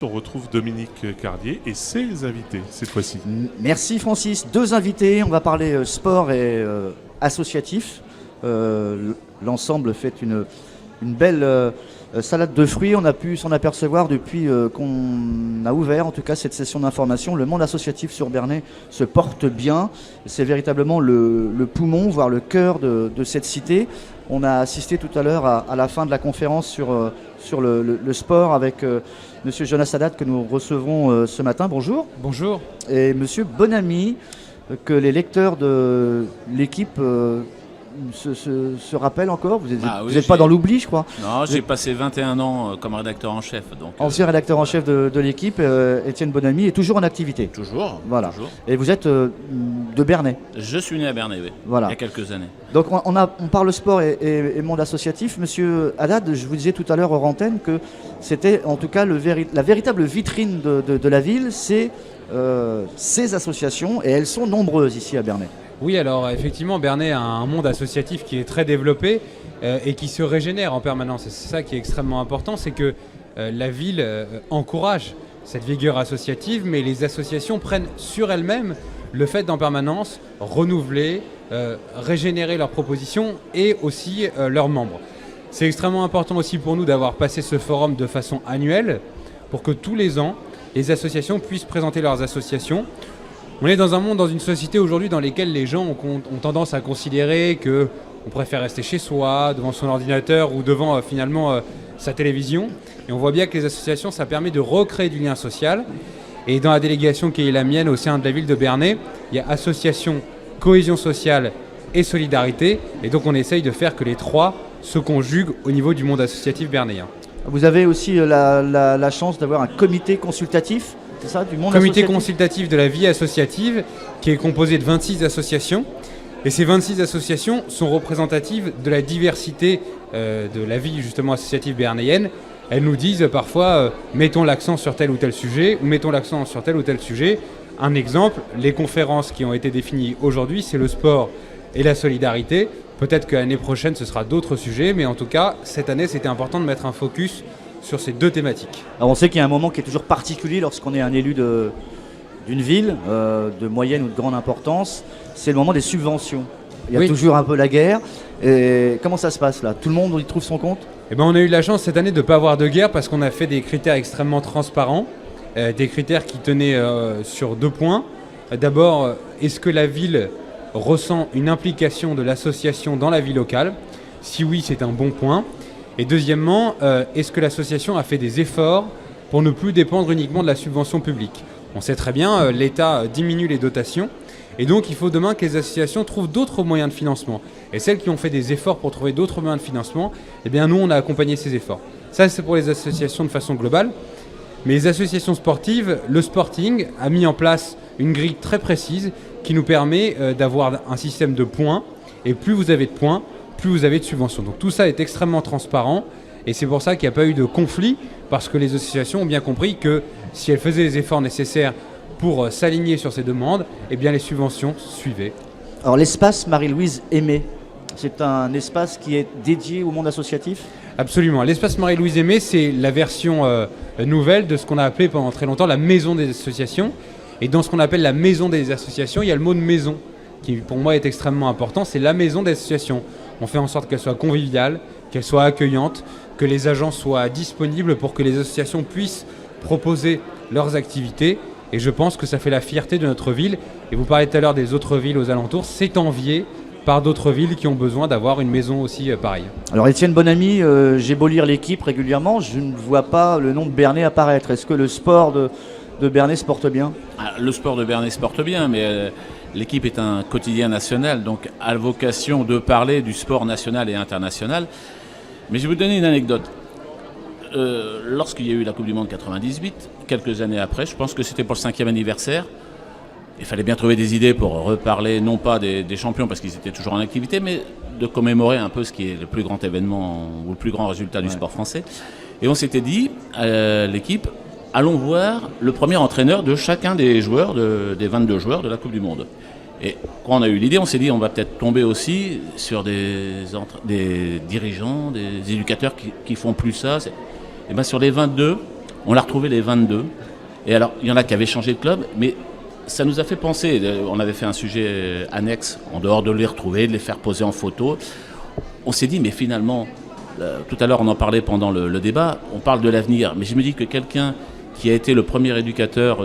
On retrouve Dominique Carlier et ses invités cette fois-ci. Merci Francis. Deux invités, on va parler sport et associatif. L'ensemble fait une belle salade de fruits. On a pu s'en apercevoir depuis qu'on a ouvert en tout cas cette session d'information. Le monde associatif sur Bernay se porte bien. C'est véritablement le poumon, voire le cœur de cette cité. On a assisté tout à l'heure à la fin de la conférence sur le sport avec Monsieur Jonas Haddad que nous recevons ce matin. Bonjour. Bonjour. Et Monsieur Bonamy, que les lecteurs de l'équipe se rappellent encore. Vous n'êtes pas dans l'oubli, je crois. Non, j'ai passé 21 ans comme rédacteur en chef. Donc, ancien rédacteur en chef de l'équipe, Étienne Bonamy est toujours en activité. Toujours. Voilà. Toujours. Et vous êtes de Bernay. Je suis né à Bernay, oui. Voilà. Il y a quelques années. Donc on parle sport et monde associatif. Monsieur Haddad, je vous disais tout à l'heure hors antenne que c'était en tout cas la véritable vitrine de la ville, c'est ces associations, et elles sont nombreuses ici à Bernay. Oui, alors effectivement, Bernay a un monde associatif qui est très développé et qui se régénère en permanence. Et c'est ça qui est extrêmement important, c'est que la ville encourage cette vigueur associative, mais les associations prennent sur elles-mêmes le fait d'en permanence renouveler, régénérer leurs propositions et aussi leurs membres. C'est extrêmement important aussi pour nous d'avoir passé ce forum de façon annuelle pour que tous les ans, les associations puissent présenter leurs associations. On est dans un monde, dans une société aujourd'hui dans laquelle les gens ont tendance à considérer qu'on préfère rester chez soi, devant son ordinateur ou devant finalement sa télévision. Et on voit bien que les associations, ça permet de recréer du lien social. Et dans la délégation qui est la mienne au sein de la ville de Bernay, il y a association, cohésion sociale et solidarité. Et donc on essaye de faire que les trois se conjuguent au niveau du monde associatif bernayen. Vous avez aussi la chance d'avoir un comité consultatif, c'est ça, du monde comité associatif consultatif de la vie associative qui est composé de 26 associations. Et ces 26 associations sont représentatives de la diversité de la vie justement associative bernayenne. Elles nous disent parfois mettons l'accent sur tel ou tel sujet ou mettons l'accent sur tel ou tel sujet. Un exemple, les conférences qui ont été définies aujourd'hui, c'est le sport et la solidarité. Peut-être que l'année prochaine, ce sera d'autres sujets, mais en tout cas, cette année, c'était important de mettre un focus sur ces deux thématiques. Alors on sait qu'il y a un moment qui est toujours particulier lorsqu'on est un élu d'une ville de moyenne ou de grande importance, c'est le moment des subventions. Il y a toujours un peu la guerre. Et comment ça se passe là? Tout le monde y trouve son compte? On a eu la chance cette année de ne pas avoir de guerre parce qu'on a fait des critères extrêmement transparents, des critères qui tenaient sur 2 points. D'abord, est-ce que la ville ressent une implication de l'association dans la vie locale? Si oui, c'est un bon point. Et deuxièmement, est-ce que l'association a fait des efforts pour ne plus dépendre uniquement de la subvention publique? On sait très bien, l'État diminue les dotations et donc il faut demain que les associations trouvent d'autres moyens de financement. Et celles qui ont fait des efforts pour trouver d'autres moyens de financement, eh bien nous on a accompagné ces efforts. Ça c'est pour les associations de façon globale. Mais les associations sportives, le Sporting a mis en place une grille très précise qui nous permet d'avoir un système de points. Et plus vous avez de points, plus vous avez de subventions. Donc tout ça est extrêmement transparent et c'est pour ça qu'il n'y a pas eu de conflit parce que les associations ont bien compris que si elles faisaient les efforts nécessaires pour s'aligner sur ces demandes, eh bien les subventions suivaient. Alors l'espace Marie-Louise Aimé, c'est un espace qui est dédié au monde associatif? Absolument. L'espace Marie-Louise Aimé, c'est la version nouvelle de ce qu'on a appelé pendant très longtemps la maison des associations. Et dans ce qu'on appelle la maison des associations, il y a le mot de maison qui pour moi est extrêmement important, c'est la maison des associations. On fait en sorte qu'elle soit conviviale, qu'elle soit accueillante, que les agents soient disponibles pour que les associations puissent proposer leurs activités. Et je pense que ça fait la fierté de notre ville. Et vous parlez tout à l'heure des autres villes aux alentours, c'est envié par d'autres villes qui ont besoin d'avoir une maison aussi pareille. Alors Étienne Bonamy, j'ai beau lire l'équipe régulièrement, je ne vois pas le nom de Bernay apparaître. Est-ce que le sport de Bernay se porte bien? Le sport de Bernay se porte bien, mais l'équipe est un quotidien national, donc a vocation de parler du sport national et international. Mais je vais vous donner une anecdote. Lorsqu'il y a eu la Coupe du Monde 98, quelques années après, je pense que c'était pour le 5e anniversaire, il fallait bien trouver des idées pour reparler, non pas des champions parce qu'ils étaient toujours en activité, mais de commémorer un peu ce qui est le plus grand événement ou le plus grand résultat du sport français. Et on s'était dit, à l'équipe, allons voir le premier entraîneur de chacun des joueurs, des 22 joueurs de la Coupe du Monde. Et quand on a eu l'idée, on s'est dit on va peut-être tomber aussi sur des dirigeants, des éducateurs qui font plus ça. Et bien sur les 22, On l'a retrouvé les 22. Et alors, il y en a qui avaient changé de club, mais ça nous a fait penser. On avait fait un sujet annexe, en dehors de les retrouver, de les faire poser en photo. On s'est dit, mais finalement, tout à l'heure on en parlait pendant le débat, on parle de l'avenir. Mais je me dis que quelqu'un qui a été le premier éducateur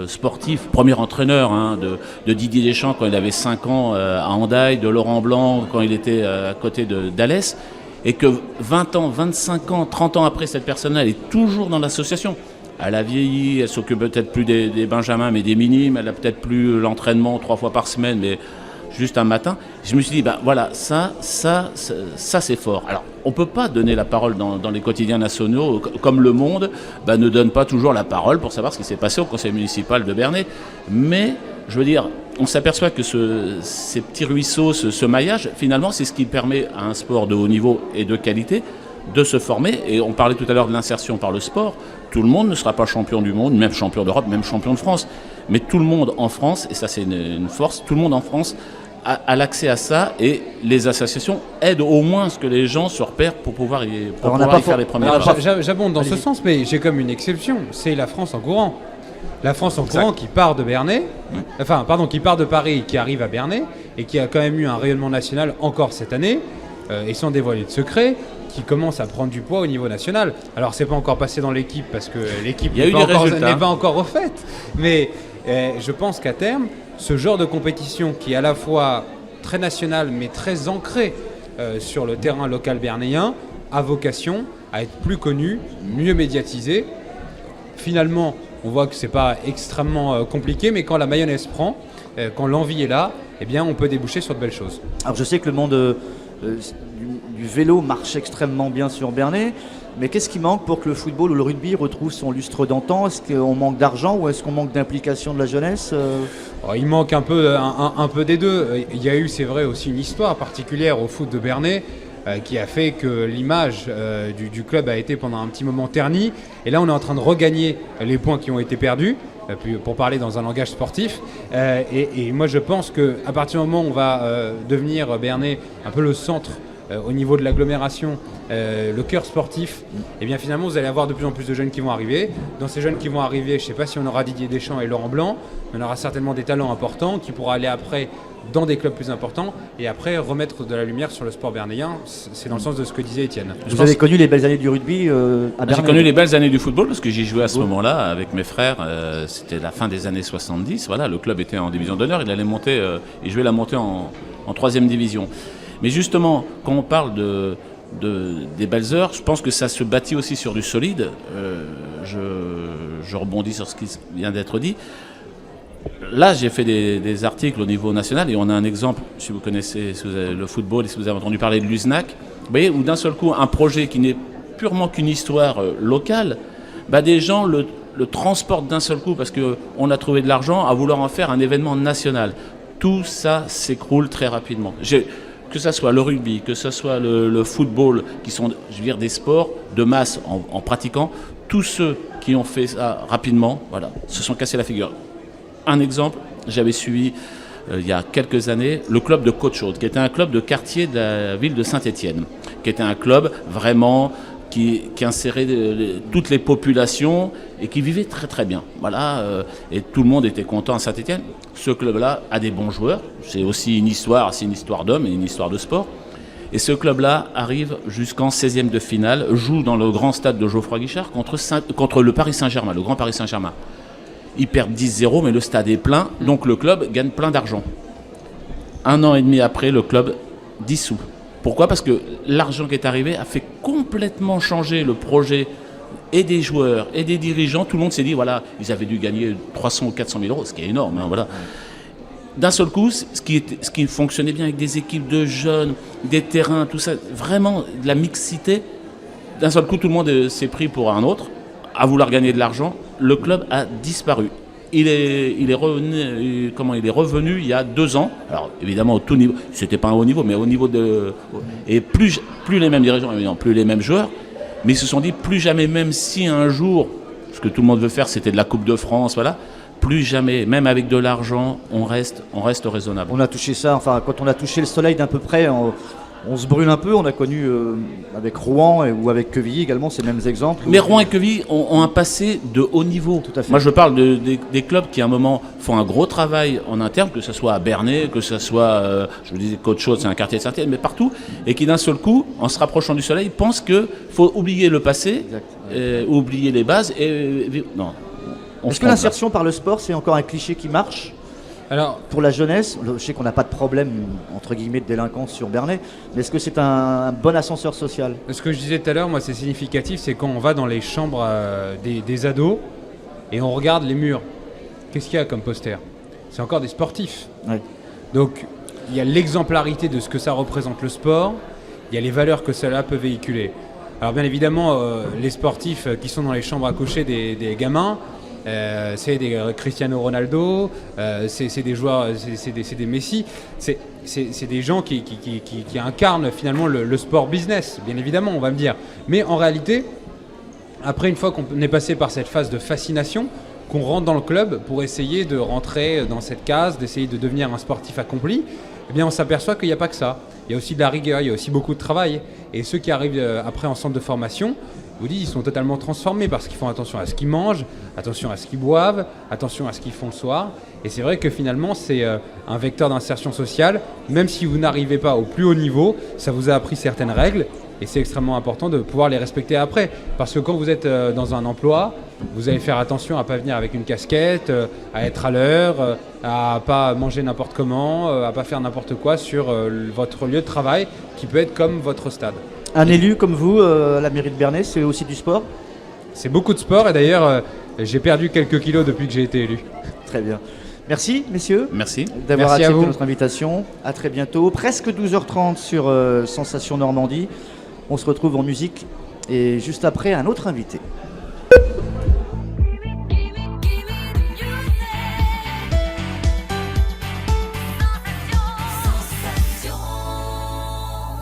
sportif, premier entraîneur de Didier Deschamps quand il avait 5 ans à Hendaye, de Laurent Blanc quand il était à côté d'Alès, et que 20 ans, 25 ans, 30 ans après, cette personne-là, elle est toujours dans l'association. Elle a vieilli, elle s'occupe peut-être plus des benjamins, mais des minimes, elle a peut-être plus l'entraînement 3 fois par semaine, mais juste un matin. Je me suis dit, voilà, ça c'est fort. Alors, on ne peut pas donner la parole dans les quotidiens nationaux, comme Le Monde ne donne pas toujours la parole pour savoir ce qui s'est passé au conseil municipal de Bernay. Mais, je veux dire, on s'aperçoit que ces petits ruisseaux, ce maillage, finalement, c'est ce qui permet à un sport de haut niveau et de qualité de se former. Et on parlait tout à l'heure de l'insertion par le sport. Tout le monde ne sera pas champion du monde, même champion d'Europe, même champion de France. Mais tout le monde en France, et ça c'est une force, tout le monde en France a l'accès à ça, et les associations aident au moins à ce que les gens se repèrent pour pouvoir y faire les premiers pas. J'abonde dans ce sens, mais j'ai comme une exception, c'est la France en courant. La France en courant qui part de Bernay, qui part de Paris, qui arrive à Bernay, et qui a quand même eu un rayonnement national encore cette année, et sans dévoiler de secret, qui commence à prendre du poids au niveau national. Alors c'est pas encore passé dans l'équipe, parce que l'équipe n'est pas encore refaite, mais je pense qu'à terme, ce genre de compétition qui est à la fois très nationale mais très ancrée sur le terrain local bernéen a vocation à être plus connu, mieux médiatisé. Finalement, on voit que c'est pas extrêmement compliqué, mais quand la mayonnaise prend, quand l'envie est là, eh bien on peut déboucher sur de belles choses. Alors je sais que le monde du vélo marche extrêmement bien sur Bernay, mais qu'est-ce qui manque pour que le football ou le rugby retrouve son lustre d'antan? Est-ce qu'on manque d'argent ou est-ce qu'on manque d'implication de la jeunesse? Il manque un peu des deux. Il y a eu, c'est vrai, aussi une histoire particulière au foot de Bernay qui a fait que l'image du club a été pendant un petit moment ternie. Et là, on est en train de regagner les points qui ont été perdus, pour parler dans un langage sportif. Et moi, je pense qu'à partir du moment où on va devenir Bernay un peu le centre au niveau de l'agglomération, le cœur sportif, et bien finalement vous allez avoir de plus en plus de jeunes qui vont arriver. Dans ces jeunes qui vont arriver, je ne sais pas si on aura Didier Deschamps et Laurent Blanc, mais on aura certainement des talents importants qui pourront aller après dans des clubs plus importants et après remettre de la lumière sur le sport bernéen. C'est dans le sens de ce que disait Étienne. Vous avez connu les belles années du rugby à Bernay? J'ai connu les belles années du football parce que j'y jouais à ce moment-là avec mes frères. C'était la fin des années 70. Voilà, le club était en division d'honneur. Il jouait la montée en 3e division. Mais justement, quand on parle des belles heures, je pense que ça se bâtit aussi sur du solide. Je rebondis sur ce qui vient d'être dit. Là, j'ai fait des articles au niveau national et on a un exemple, si vous connaissez le football et si vous avez entendu parler de l'USNAC, vous voyez, où d'un seul coup, un projet qui n'est purement qu'une histoire locale, des gens le transportent d'un seul coup parce qu'on a trouvé de l'argent à vouloir en faire un événement national. Tout ça s'écroule très rapidement. Que ce soit le rugby, que ce soit le football, qui sont, je veux dire, des sports de masse en pratiquant, tous ceux qui ont fait ça rapidement, voilà, se sont cassés la figure. Un exemple, j'avais suivi il y a quelques années le club de Côte-Chaude, qui était un club de quartier de la ville de Saint-Étienne, qui était un club vraiment qui insérait toutes les populations et qui vivait très très bien. Voilà, et tout le monde était content à Saint-Étienne. Ce club-là a des bons joueurs, c'est aussi une histoire d'hommes et une histoire de sport. Et ce club-là arrive jusqu'en 16e de finale, joue dans le grand stade de Geoffroy Guichard contre le Paris Saint-Germain, le grand Paris Saint-Germain. Ils perdent 10-0, mais le stade est plein, donc le club gagne plein d'argent. 1 an et demi après, le club dissout. Pourquoi ? Parce que l'argent qui est arrivé a fait complètement changer le projet et des joueurs et des dirigeants. Tout le monde s'est dit, voilà, ils avaient dû gagner 300 ou 400 000 euros, ce qui est énorme, voilà. D'un seul coup, ce qui fonctionnait bien avec des équipes de jeunes, des terrains, tout ça, vraiment de la mixité, d'un seul coup, tout le monde s'est pris pour un autre, à vouloir gagner de l'argent. Le club a disparu. Il est revenu il y a 2 ans. Alors évidemment au tout niveau, c'était pas un haut niveau, mais au niveau de et plus les mêmes dirigeants, évidemment, plus les mêmes joueurs. Mais ils se sont dit plus jamais, même si un jour, ce que tout le monde veut faire, c'était de la Coupe de France, voilà. Plus jamais, même avec de l'argent, on reste raisonnable. On a touché ça. Enfin, quand on a touché le soleil d'un peu près, on se brûle un peu. On a connu avec Rouen ou avec Quevilly également ces mêmes exemples. Mais Rouen et Quevilly ont un passé de haut niveau. Tout à fait. Moi, je parle des clubs qui, à un moment, font un gros travail en interne, que ce soit à Bernay, que ce soit, je vous disais, Côte-Chaude, c'est un quartier de Saint-Étienne, mais partout, et qui, d'un seul coup, en se rapprochant du soleil, pensent qu'il faut oublier le passé, oublier les bases, et non. Est-ce que l'insertion par le sport, c'est encore un cliché qui marche ? Alors, pour la jeunesse, je sais qu'on n'a pas de problème, entre guillemets, de délinquance sur Bernay, mais est-ce que c'est un bon ascenseur social ? ce que je disais tout à l'heure, moi, c'est significatif, c'est quand on va dans les chambres des ados et on regarde les murs. Qu'est-ce qu'il y a comme poster ? C'est encore des sportifs. Ouais. Donc, il y a l'exemplarité de ce que ça représente le sport, il y a les valeurs que cela peut véhiculer. Alors, bien évidemment, les sportifs qui sont dans les chambres à coucher des gamins, c'est des Cristiano Ronaldo, c'est des joueurs, c'est des Messi, c'est des gens qui incarnent finalement le sport business, bien évidemment, on va me dire. Mais en réalité, après, une fois qu'on est passé par cette phase de fascination, qu'on rentre dans le club pour essayer de rentrer dans cette case, d'essayer de devenir un sportif accompli, eh bien on s'aperçoit qu'il n'y a pas que ça. Il y a aussi de la rigueur, il y a aussi beaucoup de travail. Et ceux qui arrivent après en centre de formation, je vous dis, ils sont totalement transformés parce qu'ils font attention à ce qu'ils mangent, attention à ce qu'ils boivent, attention à ce qu'ils font le soir. Et c'est vrai que finalement, c'est un vecteur d'insertion sociale. Même si vous n'arrivez pas au plus haut niveau, ça vous a appris certaines règles. Et c'est extrêmement important de pouvoir les respecter après. Parce que quand vous êtes dans un emploi, vous allez faire attention à ne pas venir avec une casquette, à être à l'heure, à ne pas manger n'importe comment, à ne pas faire n'importe quoi sur votre lieu de travail qui peut être comme votre stade. Un élu comme vous, à la mairie de Bernay, c'est aussi du sport ? C'est beaucoup de sport et d'ailleurs, j'ai perdu quelques kilos depuis que j'ai été élu. Très bien. Merci, messieurs. Merci. D'avoir Merci à accepté vous. notre invitation. À très bientôt. Presque 12h30 sur Sensation Normandie. On se retrouve en musique et juste après un autre invité.